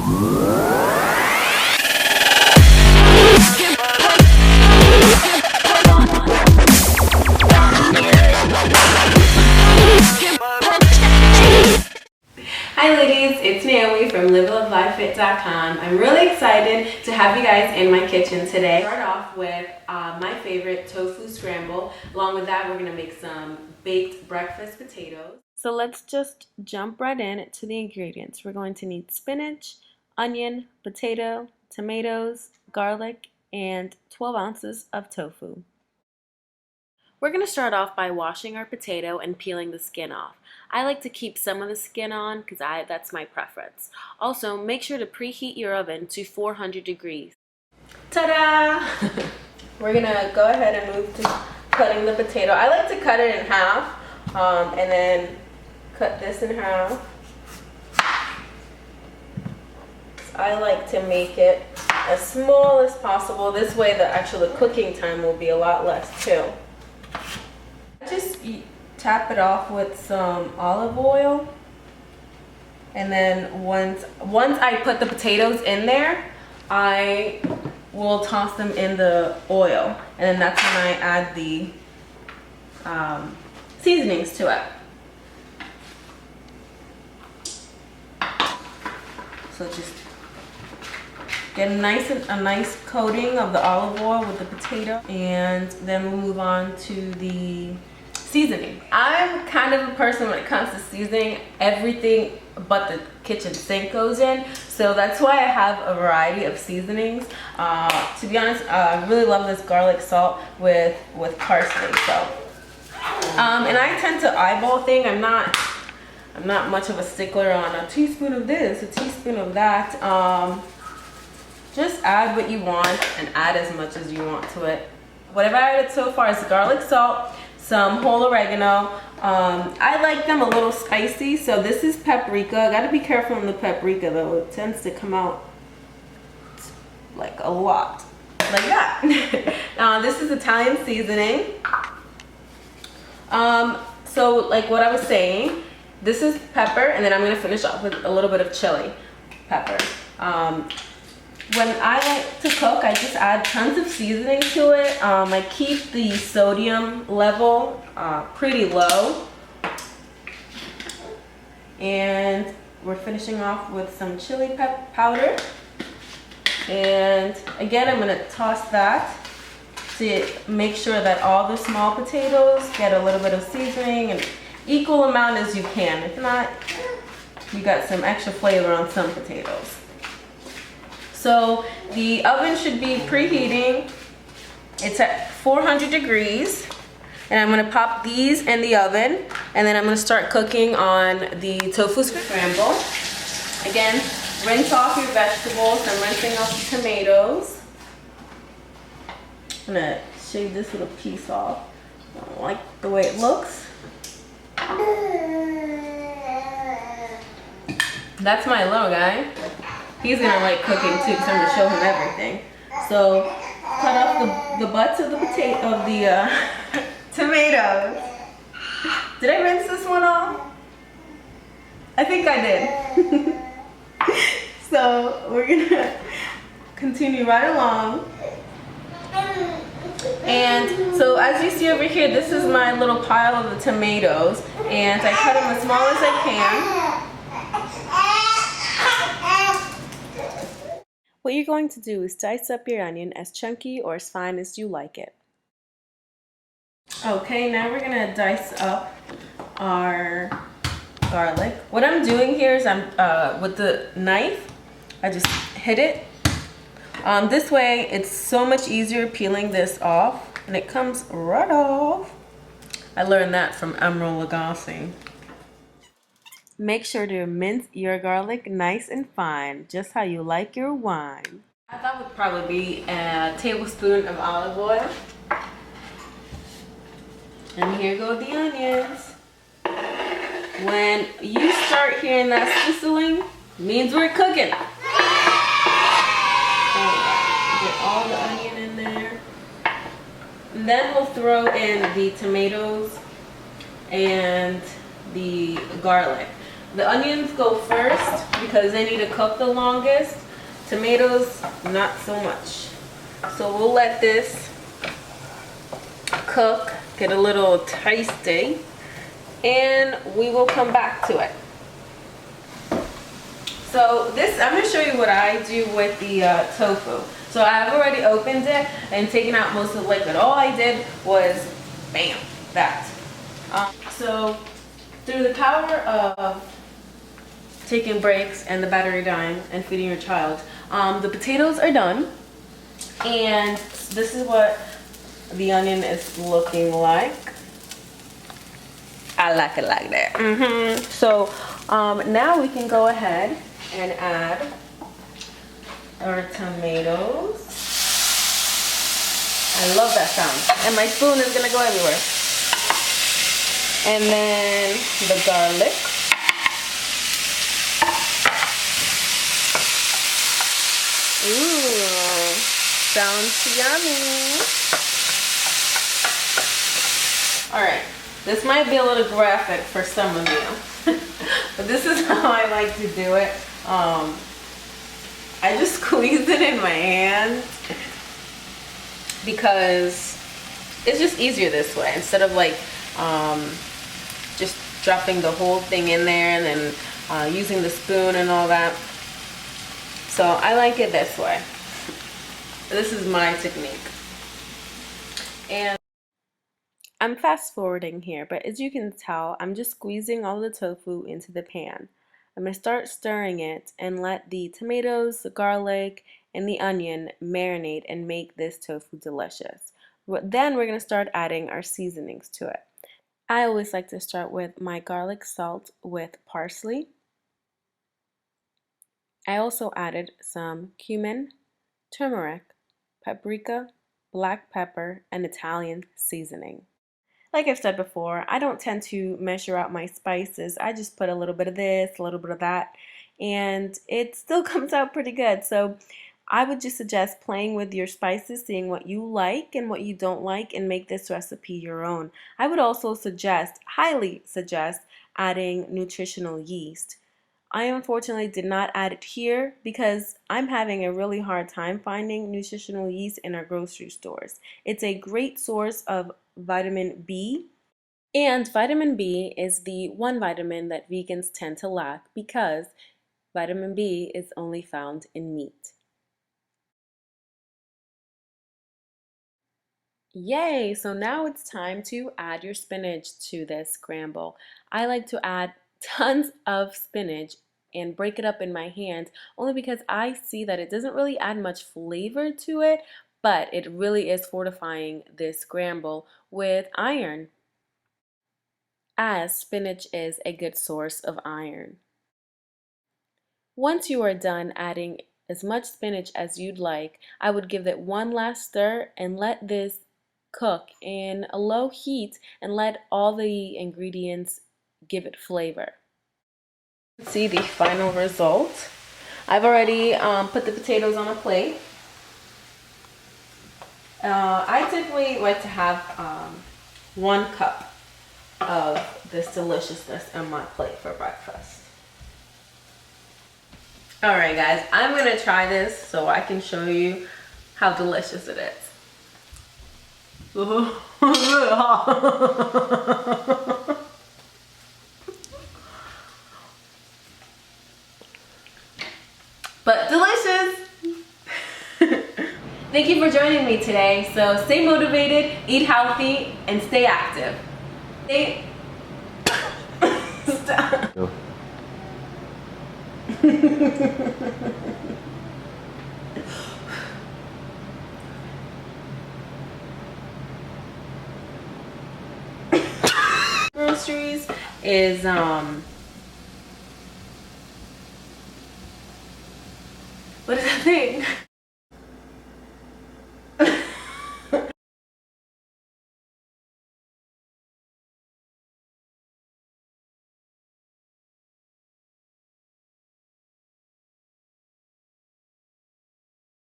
Hi ladies, it's Naomi from LiveLoveLiveFit.com. I'm really excited to have you guys in my kitchen today. Start off with my favorite tofu scramble. Along with that, we're gonna make some baked breakfast potatoes. So let's just jump right in to the ingredients. We're going to need spinach, onion, potato, tomatoes, garlic, and 12 ounces of tofu. We're going to start off by washing our potato and peeling the skin off. I like to keep some of the skin on because that's my preference. Also, make sure to preheat your oven to 400 degrees. Ta-da! We're going to go ahead and move to cutting the potato. I like to cut it in half and then cut this in half. I like to make it as small as possible. This way the actual cooking time will be a lot less too. Just tap it off with some olive oil, and then once I put the potatoes in there, I will toss them in the oil, and then that's when I add the seasonings to it. So just get a nice coating of the olive oil with the potato, and then we'll move on to the seasoning. I'm kind of a person when it comes to seasoning, everything but the kitchen sink goes in. So that's why I have a variety of seasonings. To be honest, I really love this garlic salt with parsley. So, and I tend to eyeball things. I'm not much of a stickler on a teaspoon of this, a teaspoon of that. Just add what you want and add as much as you want to it. What I've added so far is garlic salt, some whole oregano. I like them a little spicy, so this is paprika. Gotta be careful on the paprika though. It tends to come out like a lot, like that. This is Italian seasoning. So like what I was saying, this is pepper, and then I'm gonna finish off with a little bit of chili pepper. When I like to cook, I just add tons of seasoning to it. I keep the sodium level pretty low. And we're finishing off with some chili powder. And again, I'm gonna toss that to make sure that all the small potatoes get a little bit of seasoning, and equal amount as you can. If not, you got some extra flavor on some potatoes. So the oven should be preheating. It's at 400 degrees. And I'm gonna pop these in the oven, and then I'm gonna start cooking on the tofu scramble. Again, rinse off your vegetables. I'm rinsing off the tomatoes. I'm gonna shave this little piece off. I don't like the way it looks. That's my little guy. He's gonna like cooking too, because I'm gonna show him everything. So cut off the butts of the tomatoes. Did I rinse this one off? I think I did. So we're gonna continue right along. And so as you see over here, this is my little pile of the tomatoes, and I cut them as small as I can. What you're going to do is dice up your onion as chunky or as fine as you like it. Okay, now we're gonna dice up our garlic. What I'm doing here is I'm with the knife, I just hit it. This way it's so much easier peeling this off, and it comes right off. I learned that from Emeril Lagasse. Make sure to mince your garlic nice and fine, just how you like your wine. I thought would probably be a tablespoon of olive oil. And here go the onions. When you start hearing that sizzling, means we're cooking. Get all the onion in there. And then we'll throw in the tomatoes and the garlic. The onions go first because they need to cook the longest. Tomatoes, not so much. So we'll let this cook, get a little tasty, and we will come back to it. So this, I'm going to show you what I do with the tofu. So I've already opened it and taken out most of the liquid. All I did was, bam, that. So through the power of taking breaks and the battery dying and feeding your child, the potatoes are done. And this is what the onion is looking like. I like it like that. So now we can go ahead and add our tomatoes. I love that sound. And my spoon is gonna go everywhere. And then the garlic. Ooh, sounds yummy. All right, this might be a little graphic for some of you, but this is how I like to do it. I just squeeze it in my hand because it's just easier this way instead of like just dropping the whole thing in there and then using the spoon and all that. So I like it this way. This is my technique. And I'm fast forwarding here, but as you can tell, I'm just squeezing all the tofu into the pan. I'm going to start stirring it and let the tomatoes, the garlic, and the onion marinate and make this tofu delicious. Then we're going to start adding our seasonings to it. I always like to start with my garlic salt with parsley. I also added some cumin, turmeric, paprika, black pepper, and Italian seasoning. Like I've said before, I don't tend to measure out my spices. I just put a little bit of this, a little bit of that, and it still comes out pretty good. So I would just suggest playing with your spices, seeing what you like and what you don't like, and make this recipe your own. I would also suggest, highly suggest, adding nutritional yeast. I unfortunately did not add it here because I'm having a really hard time finding nutritional yeast in our grocery stores. It's a great source of vitamin B, and vitamin B is the one vitamin that vegans tend to lack because vitamin B is only found in meat. Yay! So now it's time to add your spinach to this scramble. I like to add tons of spinach and break it up in my hand only because I see that it doesn't really add much flavor to it, but it really is fortifying this scramble with iron, as spinach is a good source of iron. Once you are done adding as much spinach as you'd like, I would give it one last stir and let this cook in a low heat and let all the ingredients give it flavor. See the final result. I've already put the potatoes on a plate. I typically like to have 1 cup of this deliciousness on my plate for breakfast. Alright guys, I'm going to try this so I can show you how delicious it is. But delicious! Thank you for joining me today. So stay motivated, eat healthy, and stay active. Stop. No. Groceries is what is that thing?